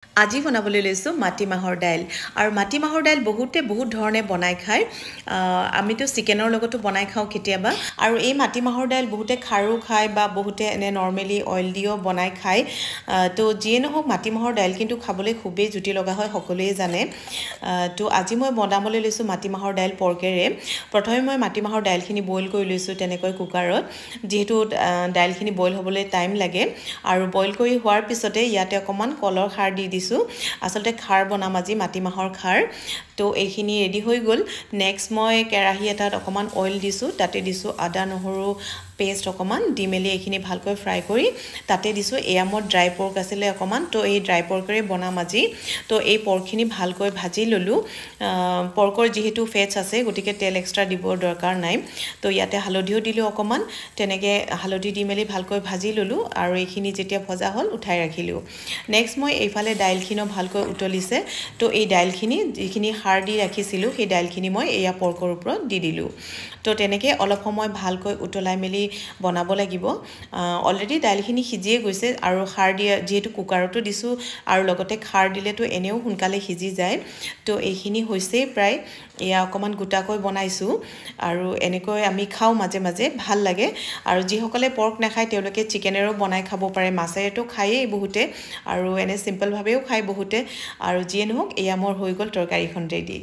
আজি বনাবলৈ লৈছোঁ মাটিমাহৰ দাইল আৰু মাটিমাহৰ দাইল বহুত ধৰণে বনাই খায় আমিতো চিকেনৰ লগতো বনাই খাওঁ কেতিয়াবা আৰু এই মাটিমাহৰ দাইল বহুতে খাৰো খায় বা বহুতে এনে নৰমালি অইল দিও বনাই খায় তো যিয়ে নহওক মাটিমাহৰ দাইল কিন্তু খাবলৈ খুবেই জুতি লগা হয় সকলোৱে জানে তো আজি মই বনাবলৈ লৈছোঁ মাটিমাহৰ দাইল পৰ্কেৰে প্ৰথমে মই মাটিমাহৰ দাইলখিনি বইল কৰি লৈছোঁ তেনেকৈ কুকাৰত যেহেতু দাইলখিনি বইল হ'বলৈ টাইম লাগে আৰু বইল কৰি হোৱাৰ পিছতে ইয়াতে অকমান কলৰ খাৰ দি দিছোঁ আসলতে খাৰ বনাম আজি মাটিমাহৰ খাৰ তো এইখিনি ৰেডি হৈ গ'ল নেক্সট মই কেৰাহী এটাত অকমান অইল দিছোঁ তাতে দিছোঁ আদা নহৰু পেষ্ট অকমান দি মেলি এইখিনি ভালকৈ ফ্ৰাই কৰি তাতে দিছোঁ এয়া মোৰ ড্ৰাই পৰ্ক আছিলে অকমান তো এই ড্ৰাই পৰ্কৰে বনাম আজি তো এই পৰ্কখিনি ভালকৈ ভাজি ললোঁ পৰ্কৰ যেহেতু ফেটছ আছে গতিকে তেল এক্সট্ৰা দিবৰ দৰকাৰ নাই তো ইয়াতে হালধিও দিলোঁ অকমান তেনেকৈ হালধি দি মেলি ভালকৈ ভাজি ললোঁ আৰু এইখিনি যেতিয়া ভজা হ'ল উঠাই ৰাখিলোঁ নেক্সট মই এইফালে দাইলখিনিও ভালকৈ উতলিছে তো এই দাইলখিনি যিখিনি খাৰ দি ৰাখিছিলোঁ সেই দাইলখিনি মই এয়া পৰ্কৰ ওপৰত দি দিলোঁ তো তেনেকৈ অলপ সময় ভালকৈ উতলাই মেলি বনাব লাগিব অলৰেডি দাইলখিনি সিজিয়ে গৈছে আৰু খাৰ দিয়া যেহেতু কুকাৰতো দিছোঁ আৰু লগতে খাৰ দিলেতো এনেও সোনকালে সিজি যায় তো এইখিনি হৈছেই প্ৰায় এয়া অকমান গোটাকৈ বনাইছোঁ আৰু এনেকৈ আমি খাওঁ মাজে মাজে ভাল লাগে আৰু যিসকলে পৰ্ক নাখায় তেওঁলোকে চিকেনেৰো বনাই খাব পাৰে মাছেৰেতো খায়েই বহুতে আৰু এনে সিম্পল ভাৱেও খায় বহুতে আৰু যিয়ে নহওক এয়া মোৰ হৈ গ'ল তৰকাৰীখন ৰেডি